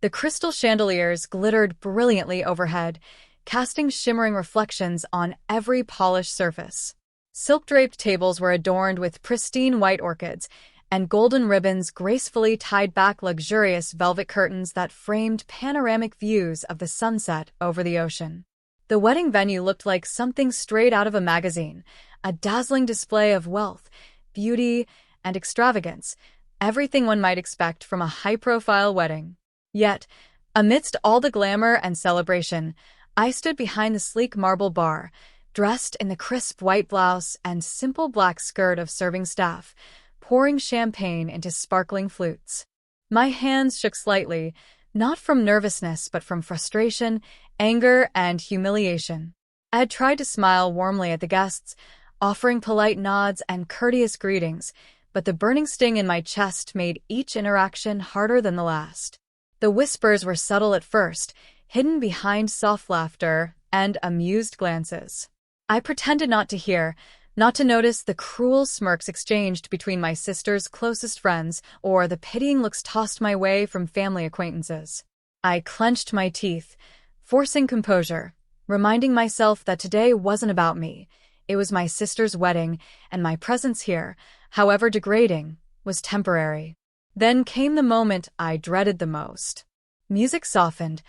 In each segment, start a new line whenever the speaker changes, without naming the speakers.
The crystal chandeliers glittered brilliantly overhead, casting shimmering reflections on every polished surface. Silk-draped tables were adorned with pristine white orchids, and golden ribbons gracefully tied back luxurious velvet curtains that framed panoramic views of the sunset over the ocean. The wedding venue looked like something straight out of a magazine, a dazzling display of wealth, beauty, and extravagance, everything one might expect from a high-profile wedding. Yet, amidst all the glamour and celebration, I stood behind the sleek marble bar, dressed in the crisp white blouse and simple black skirt of serving staff, pouring champagne into sparkling flutes. My hands shook slightly, not from nervousness but from frustration, anger, and humiliation. I had tried to smile warmly at the guests, offering polite nods and courteous greetings, but the burning sting in my chest made each interaction harder than the last. The whispers were subtle at first, hidden behind soft laughter and amused glances. I pretended not to hear, not to notice the cruel smirks exchanged between my sister's closest friends or the pitying looks tossed my way from family acquaintances. I clenched my teeth, forcing composure, reminding myself that today wasn't about me. It was my sister's wedding, and my presence here, however degrading, was temporary. Then came the moment I dreaded the most. Music softened,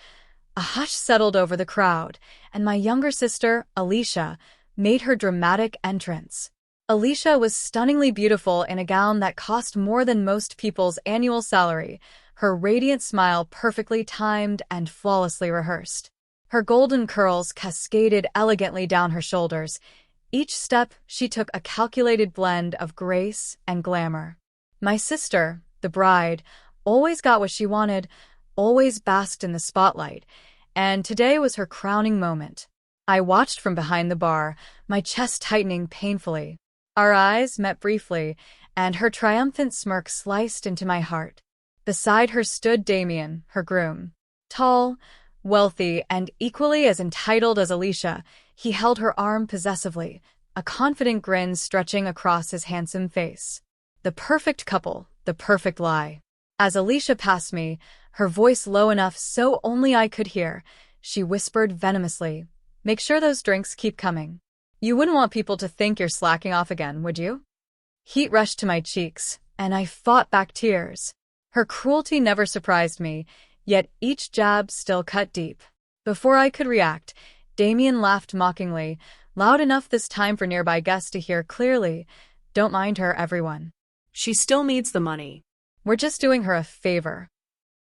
a hush settled over the crowd, and my younger sister, Alicia, made her dramatic entrance. Alicia was stunningly beautiful in a gown that cost more than most people's annual salary, her radiant smile perfectly timed and flawlessly rehearsed. Her golden curls cascaded elegantly down her shoulders. Each step she took a calculated blend of grace and glamour. My sister, the bride, always got what she wanted, always basked in the spotlight, and today was her crowning moment. I watched from behind the bar, my chest tightening painfully. Our eyes met briefly, and her triumphant smirk sliced into my heart. Beside her stood Damien, her groom. Tall, wealthy, and equally as entitled as Alicia, he held her arm possessively, a confident grin stretching across his handsome face. The perfect couple, the perfect lie. As Alicia passed me, her voice low enough so only I could hear, she whispered venomously, "Make sure those drinks keep coming. You wouldn't want people to think you're slacking off again, would you?" Heat rushed to my cheeks, and I fought back tears. Her cruelty never surprised me, yet each jab still cut deep. Before I could react, Damien laughed mockingly, loud enough this time for nearby guests to hear clearly. "Don't mind her, everyone.
She still needs the money.
We're just doing her a favor."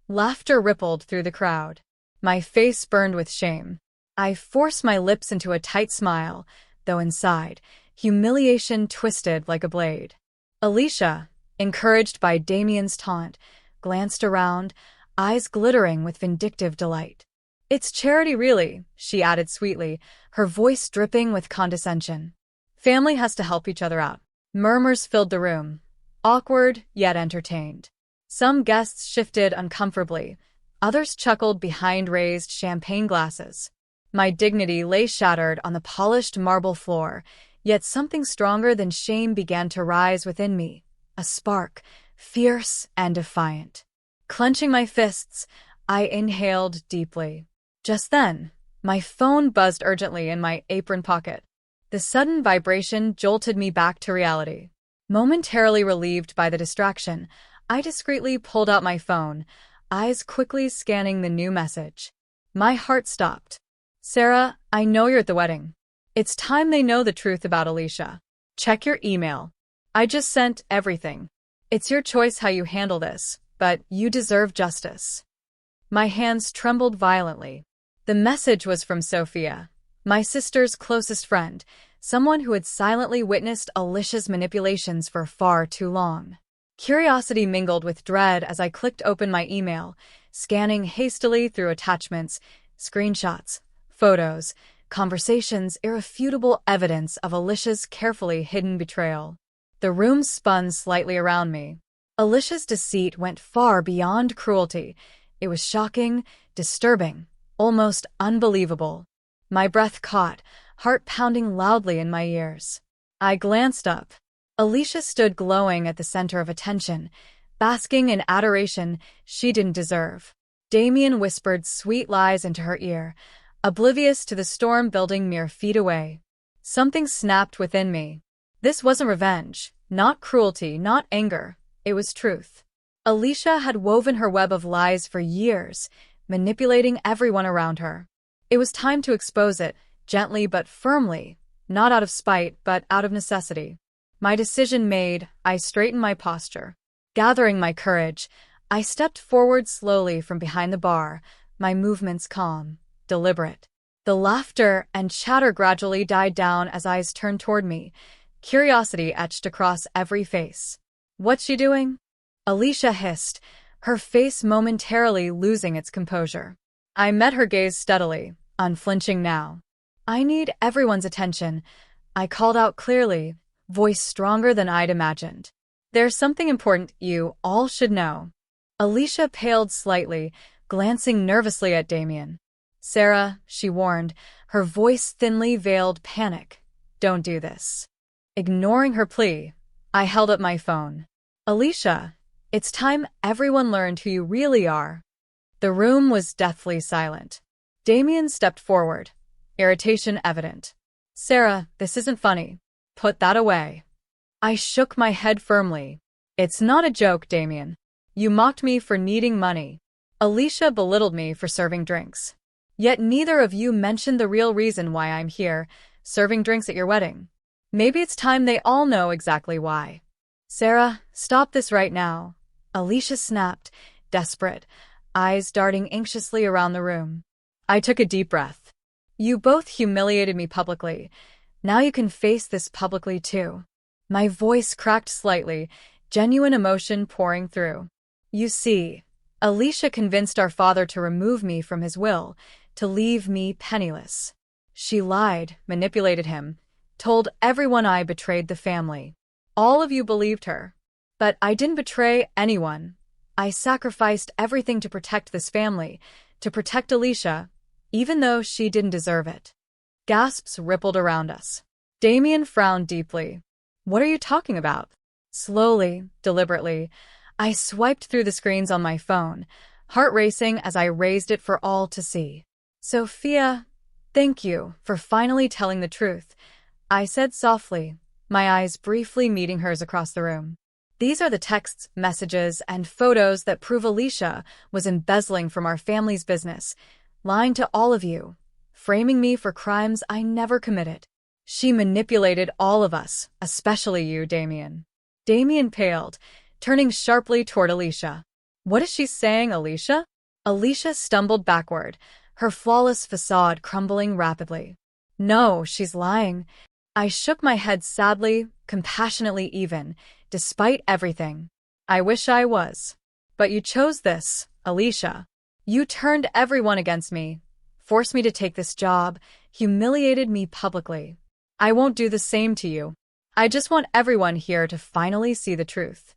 Laughter rippled through the crowd. My face burned with shame. I forced my lips into a tight smile, though inside, humiliation twisted like a blade. Alicia, encouraged by Damien's taunt, glanced around, eyes glittering with vindictive delight. "It's charity, really," she added sweetly, her voice dripping with condescension. "Family has to help each other out." Murmurs filled the room, awkward yet entertained. Some guests shifted uncomfortably, others chuckled behind raised champagne glasses. My dignity lay shattered on the polished marble floor, yet something stronger than shame began to rise within me, a spark, fierce and defiant. Clenching my fists, I inhaled deeply. Just then, my phone buzzed urgently in my apron pocket. The sudden vibration jolted me back to reality. Momentarily relieved by the distraction, I discreetly pulled out my phone, eyes quickly scanning the new message. My heart stopped. "Sarah, I know you're at the wedding. It's time they know the truth about Alicia. Check your email. I just sent everything. It's your choice how you handle this, but you deserve justice." My hands trembled violently. The message was from Sophia, my sister's closest friend, someone who had silently witnessed Alicia's manipulations for far too long. Curiosity mingled with dread as I clicked open my email, scanning hastily through attachments, screenshots, photos, conversations, irrefutable evidence of Alicia's carefully hidden betrayal. The room spun slightly around me. Alicia's deceit went far beyond cruelty. It was shocking, disturbing, almost unbelievable. My breath caught, heart pounding loudly in my ears. I glanced up. Alicia stood glowing at the center of attention, basking in adoration she didn't deserve. Damien whispered sweet lies into her ear, oblivious to the storm building mere feet away. Something snapped within me. This wasn't revenge, not cruelty, not anger. It was truth. Alicia had woven her web of lies for years, manipulating everyone around her. It was time to expose it, gently but firmly, not out of spite, but out of necessity. My decision made, I straightened my posture. Gathering my courage, I stepped forward slowly from behind the bar, my movements calm, deliberate. The laughter and chatter gradually died down as eyes turned toward me, curiosity etched across every face. "What's she doing?" Alicia hissed, her face momentarily losing its composure. I met her gaze steadily, unflinching now. "I need everyone's attention," I called out clearly, voice stronger than I'd imagined. "There's something important you all should know." Alicia paled slightly, glancing nervously at Damien. "Sarah," she warned, her voice thinly veiled panic. "Don't do this." Ignoring her plea, I held up my phone. "Alicia, it's time everyone learned who you really are." The room was deathly silent. Damien stepped forward, irritation evident. "Sarah, this isn't funny. Put that away." I shook my head firmly. "It's not a joke, Damien. You mocked me for needing money. Alicia belittled me for serving drinks. Yet neither of you mentioned the real reason why I'm here, serving drinks at your wedding. Maybe it's time they all know exactly why." "Sarah, stop this right now," Alicia snapped, desperate, eyes darting anxiously around the room. I took a deep breath. "You both humiliated me publicly. Now you can face this publicly too." My voice cracked slightly, genuine emotion pouring through. "You see, Alicia convinced our father to remove me from his will, to leave me penniless. She lied, manipulated him, told everyone I betrayed the family. All of you believed her. But I didn't betray anyone. I sacrificed everything to protect this family, to protect Alicia, even though she didn't deserve it." Gasps rippled around us. Damien frowned deeply. "What are you talking about?" Slowly, deliberately, I swiped through the screens on my phone, heart racing as I raised it for all to see. "Sophia, thank you for finally telling the truth," I said softly, my eyes briefly meeting hers across the room. "These are the texts, messages, and photos that prove Alicia was embezzling from our family's business, lying to all of you, framing me for crimes I never committed. She manipulated all of us, especially you, Damien." Damien paled, turning sharply toward Alicia. "What is she saying, Alicia?" Alicia stumbled backward, her flawless facade crumbling rapidly. "No, she's lying." I shook my head sadly, compassionately even, despite everything. "I wish I was. But you chose this, Alicia. You turned everyone against me, forced me to take this job, humiliated me publicly. I won't do the same to you. I just want everyone here to finally see the truth."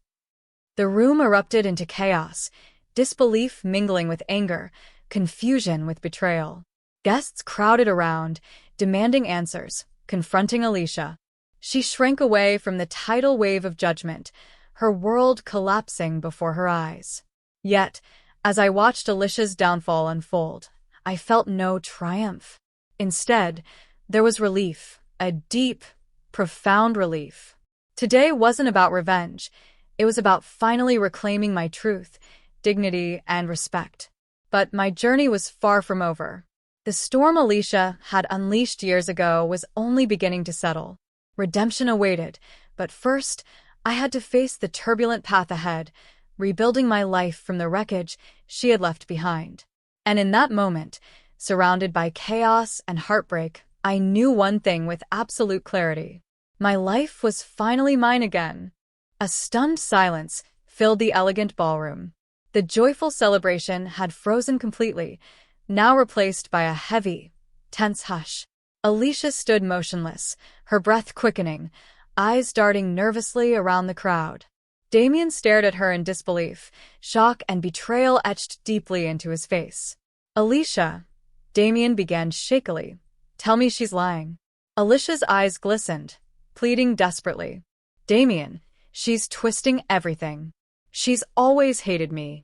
The room erupted into chaos, disbelief mingling with anger, confusion with betrayal. Guests crowded around, demanding answers, confronting Alicia. She shrank away from the tidal wave of judgment, her world collapsing before her eyes. Yet, as I watched Alicia's downfall unfold, I felt no triumph. Instead, there was relief, a deep, profound relief. Today wasn't about revenge. It was about finally reclaiming my truth, dignity, and respect. But my journey was far from over. The storm Alicia had unleashed years ago was only beginning to settle. Redemption awaited, but first, I had to face the turbulent path ahead, rebuilding my life from the wreckage she had left behind. And in that moment, surrounded by chaos and heartbreak, I knew one thing with absolute clarity. My life was finally mine again. A stunned silence filled the elegant ballroom. The joyful celebration had frozen completely, now replaced by a heavy, tense hush. Alicia stood motionless, her breath quickening, eyes darting nervously around the crowd. Damien stared at her in disbelief, shock and betrayal etched deeply into his face. "Alicia," Damien began shakily, "tell me she's lying." Alicia's eyes glistened, pleading desperately. "Damien, she's twisting everything. She's always hated me."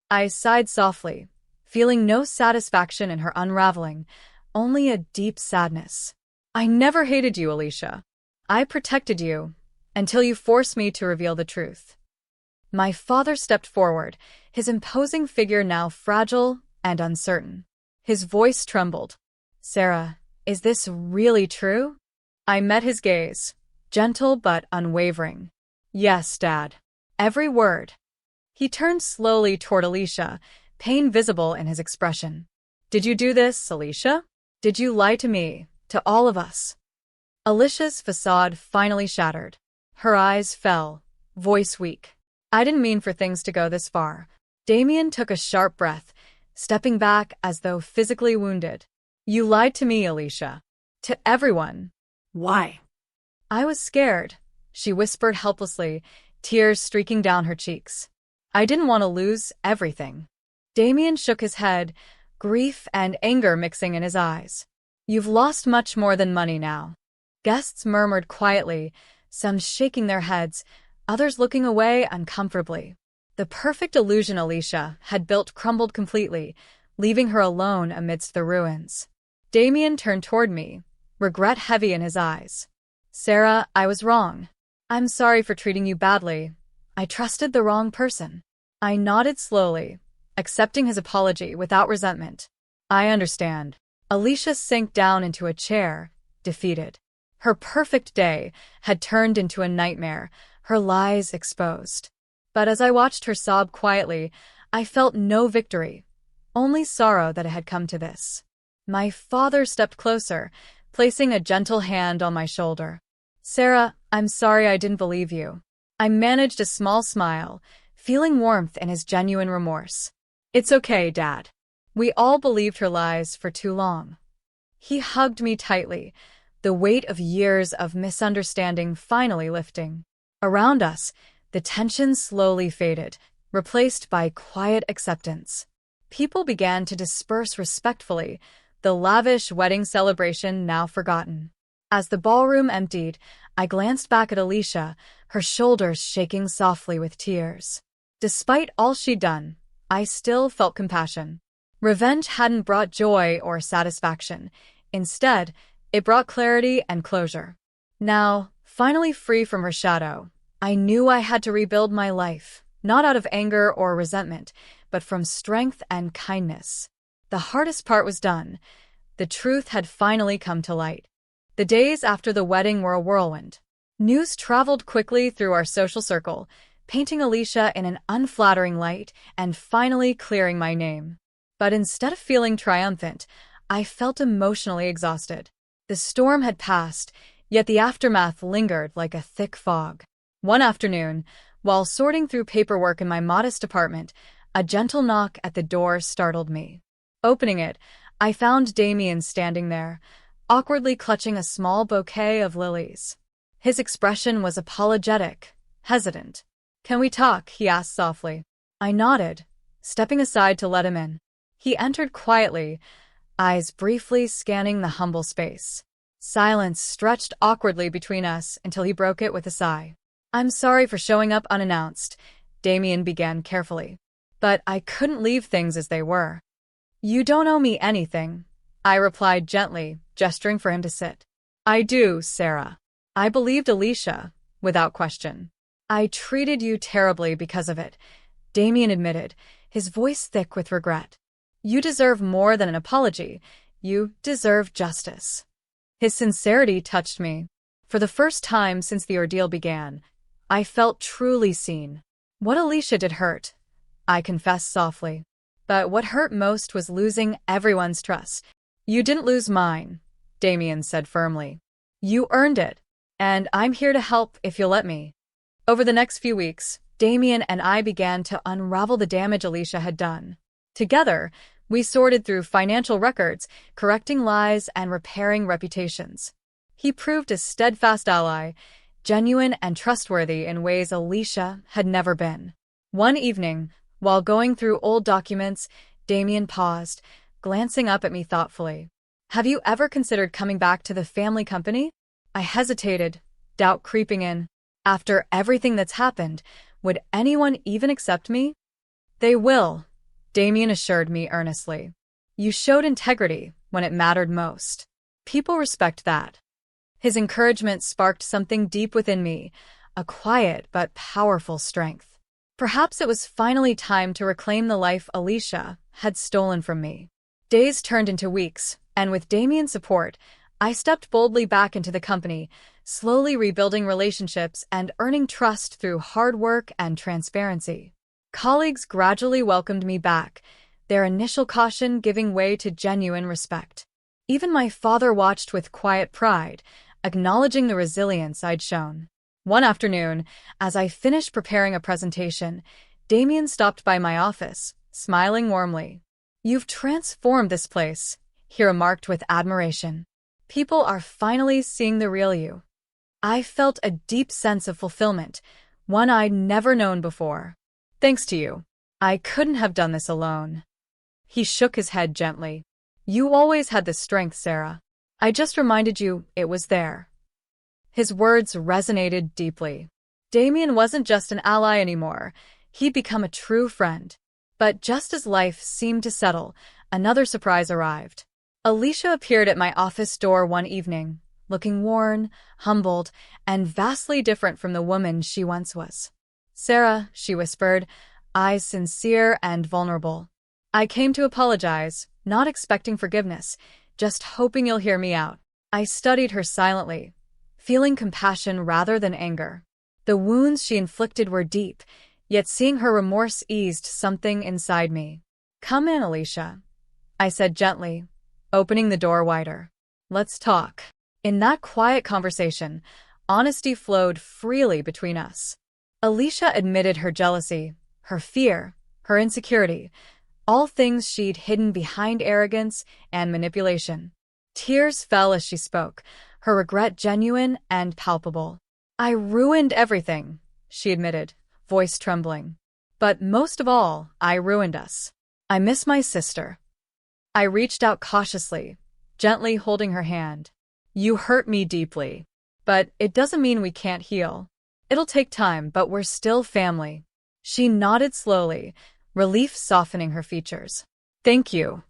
I sighed softly, feeling no satisfaction in her unraveling, only a deep sadness. I never hated you, Alicia. I protected you, until you forced me to reveal the truth. My father stepped forward, his imposing figure now fragile and uncertain. His voice trembled. Sarah, is this really true? I met his gaze, gentle but unwavering. Yes, Dad. Every word. He turned slowly toward Alicia, pain visible in his expression. Did you do this, Alicia? Did you lie to me, to all of us? Alicia's facade finally shattered. Her eyes fell, voice weak. I didn't mean for things to go this far. Damien took a sharp breath, stepping back as though physically wounded. You lied to me, Alicia. To everyone.
Why?
I was scared, she whispered helplessly, tears streaking down her cheeks. I didn't want to lose everything. Damien shook his head, grief and anger mixing in his eyes. You've lost much more than money now. Guests murmured quietly, some shaking their heads, others looking away uncomfortably. The perfect illusion Alicia had built crumbled completely, leaving her alone amidst the ruins. Damien turned toward me, regret heavy in his eyes. Sarah, I was wrong. I'm sorry for treating you badly. I trusted the wrong person. I nodded slowly, accepting his apology without resentment. I understand. Alicia sank down into a chair, defeated. Her perfect day had turned into a nightmare, her lies exposed. But as I watched her sob quietly, I felt no victory, only sorrow that it had come to this. My father stepped closer, placing a gentle hand on my shoulder. Sarah, I'm sorry I didn't believe you. I managed a small smile, feeling warmth in his genuine remorse. It's okay, Dad. We all believed her lies for too long. He hugged me tightly, the weight of years of misunderstanding finally lifting. Around us, the tension slowly faded, replaced by quiet acceptance. People began to disperse respectfully, the lavish wedding celebration now forgotten. As the ballroom emptied, I glanced back at Alicia, her shoulders shaking softly with tears. Despite all she'd done, I still felt compassion. Revenge hadn't brought joy or satisfaction. Instead, it brought clarity and closure. Now, finally free from her shadow, I knew I had to rebuild my life, not out of anger or resentment, but from strength and kindness. The hardest part was done. The truth had finally come to light. The days after the wedding were a whirlwind. News traveled quickly through our social circle, painting Alicia in an unflattering light and finally clearing my name. But instead of feeling triumphant, I felt emotionally exhausted. The storm had passed, yet the aftermath lingered like a thick fog. One afternoon, while sorting through paperwork in my modest apartment, a gentle knock at the door startled me. Opening it, I found Damien standing there, awkwardly clutching a small bouquet of lilies. His expression was apologetic, hesitant. Can we talk? He asked softly. I nodded, stepping aside to let him in. He entered quietly, eyes briefly scanning the humble space. Silence stretched awkwardly between us until he broke it with a sigh. I'm sorry for showing up unannounced, Damien began carefully. But I couldn't leave things as they were. You don't owe me anything, I replied gently, gesturing for him to sit. I do, Sarah. I believed Alicia, without question. I treated you terribly because of it, Damien admitted, his voice thick with regret. You deserve more than an apology. You deserve justice. His sincerity touched me. For the first time since the ordeal began, I felt truly seen. What Alicia did hurt, I confessed softly. But what hurt most was losing everyone's trust. You didn't lose mine, Damien said firmly. You earned it, and I'm here to help if you'll let me. Over the next few weeks, Damien and I began to unravel the damage Alicia had done. Together, we sorted through financial records, correcting lies and repairing reputations. He proved a steadfast ally, genuine and trustworthy in ways Alicia had never been. One evening, while going through old documents, Damien paused, glancing up at me thoughtfully. Have you ever considered coming back to the family company? I hesitated, doubt creeping in. After everything that's happened, would anyone even accept me? They will, Damien assured me earnestly. You showed integrity when it mattered most. People respect that. His encouragement sparked something deep within me, a quiet but powerful strength. Perhaps it was finally time to reclaim the life Alicia had stolen from me. Days turned into weeks, and with Damien's support, I stepped boldly back into the company, slowly rebuilding relationships and earning trust through hard work and transparency. Colleagues gradually welcomed me back, their initial caution giving way to genuine respect. Even my father watched with quiet pride, acknowledging the resilience I'd shown. One afternoon, as I finished preparing a presentation, Damien stopped by my office, smiling warmly. You've transformed this place, he remarked with admiration. People are finally seeing the real you. I felt a deep sense of fulfillment, one I'd never known before. Thanks to you. I couldn't have done this alone. He shook his head gently. You always had the strength, Sarah. I just reminded you it was there. His words resonated deeply. Damien wasn't just an ally anymore. He'd become a true friend. But just as life seemed to settle, another surprise arrived. Alicia appeared at my office door one evening, looking worn, humbled, and vastly different from the woman she once was. Sarah, she whispered, eyes sincere and vulnerable. I came to apologize, not expecting forgiveness, just hoping you'll hear me out. I studied her silently, feeling compassion rather than anger. The wounds she inflicted were deep, yet seeing her remorse eased something inside me. Come in, Alicia, I said gently, opening the door wider. Let's talk. In that quiet conversation, honesty flowed freely between us. Alicia admitted her jealousy, her fear, her insecurity, all things she'd hidden behind arrogance and manipulation. Tears fell as she spoke, her regret genuine and palpable. I ruined everything, she admitted, voice trembling. But most of all, I ruined us. I miss my sister. I reached out cautiously, gently holding her hand. You hurt me deeply. But it doesn't mean we can't heal. It'll take time, but we're still family. She nodded slowly, relief softening her features. Thank you.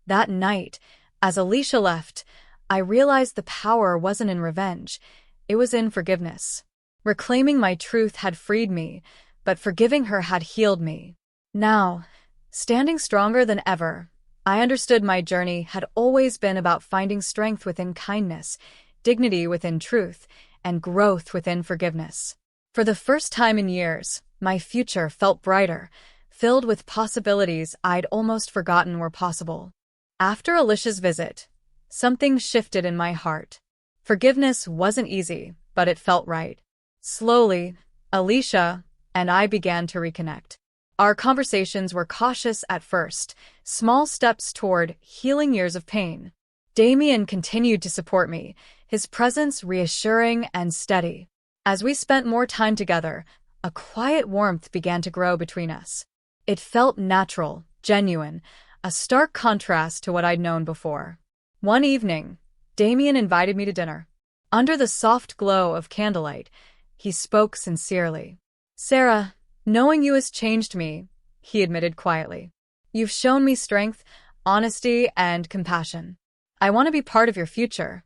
That night, as Alicia left, I realized the power wasn't in revenge. It was in forgiveness. Reclaiming my truth had freed me, but forgiving her had healed me. Now, standing stronger than ever, I understood my journey had always been about finding strength within kindness, dignity within truth, and growth within forgiveness. For the first time in years, my future felt brighter, filled with possibilities I'd almost forgotten were possible. After Alicia's visit, something shifted in my heart. Forgiveness wasn't easy, but it felt right. Slowly, Alicia and I began to reconnect. Our conversations were cautious at first, small steps toward healing years of pain. Damien continued to support me, his presence reassuring and steady. As we spent more time together, a quiet warmth began to grow between us. It felt natural, genuine, a stark contrast to what I'd known before. One evening, Damien invited me to dinner. Under the soft glow of candlelight, he spoke sincerely. Sarah, knowing you has changed me, he admitted quietly. You've shown me strength, honesty, and compassion. I want to be part of your future.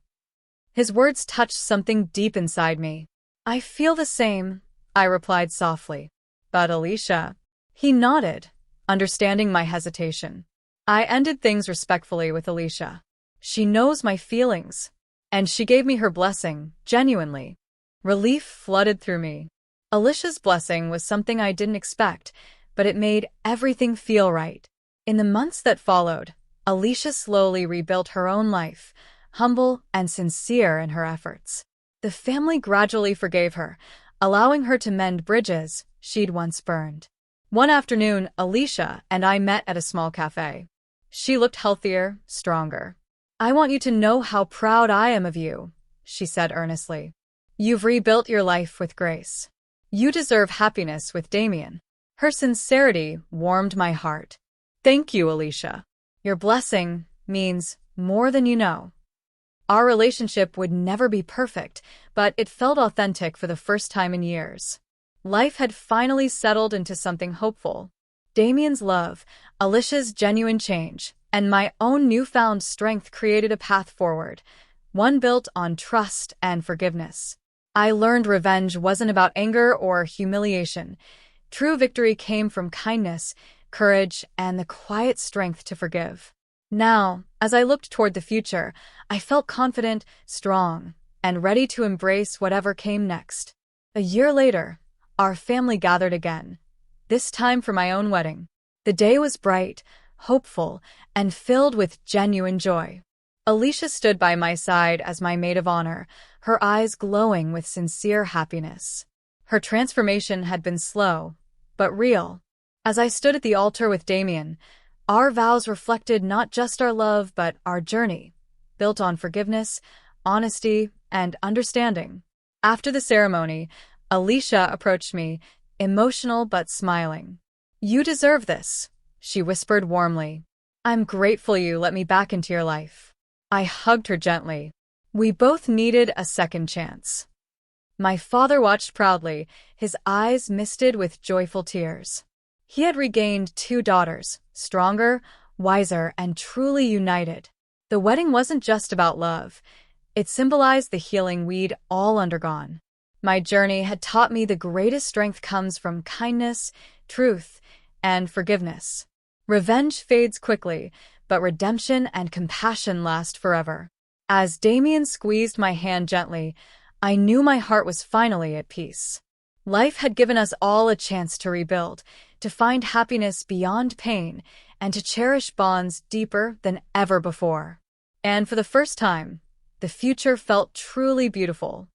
His words touched something deep inside me. I feel the same, I replied softly. But Alicia, he nodded, understanding my hesitation. I ended things respectfully with Alicia. She knows my feelings, and she gave me her blessing, genuinely. Relief flooded through me. Alicia's blessing was something I didn't expect, but it made everything feel right. In the months that followed, Alicia slowly rebuilt her own life, humble and sincere in her efforts. The family gradually forgave her, allowing her to mend bridges she'd once burned. One afternoon, Alicia and I met at a small cafe. She looked healthier, stronger. I want you to know how proud I am of you, she said earnestly. You've rebuilt your life with grace. You deserve happiness with Damien. Her sincerity warmed my heart. Thank you, Alicia. Your blessing means more than you know. Our relationship would never be perfect, but it felt authentic for the first time in years. Life had finally settled into something hopeful. Damien's love, Alicia's genuine change, and my own newfound strength created a path forward, one built on trust and forgiveness. I learned revenge wasn't about anger or humiliation. True victory came from kindness, courage, and the quiet strength to forgive. Now, as I looked toward the future, I felt confident, strong, and ready to embrace whatever came next. A year later, our family gathered again, this time for my own wedding. The day was bright, hopeful, and filled with genuine joy. Alicia stood by my side as my maid of honor, her eyes glowing with sincere happiness. Her transformation had been slow, but real. As I stood at the altar with Damien, our vows reflected not just our love but our journey, built on forgiveness, honesty, and understanding. After the ceremony, Alicia approached me, emotional but smiling. "You deserve this," she whispered warmly. "I'm grateful you let me back into your life." I hugged her gently. We both needed a second chance. My father watched proudly, his eyes misted with joyful tears. He had regained 2 daughters, stronger, wiser, and truly united. The wedding wasn't just about love. It symbolized the healing we'd all undergone. My journey had taught me the greatest strength comes from kindness, truth, and forgiveness. Revenge fades quickly, but redemption and compassion last forever. As Damien squeezed my hand gently, I knew my heart was finally at peace. Life had given us all a chance to rebuild, to find happiness beyond pain, and to cherish bonds deeper than ever before. And for the first time, the future felt truly beautiful.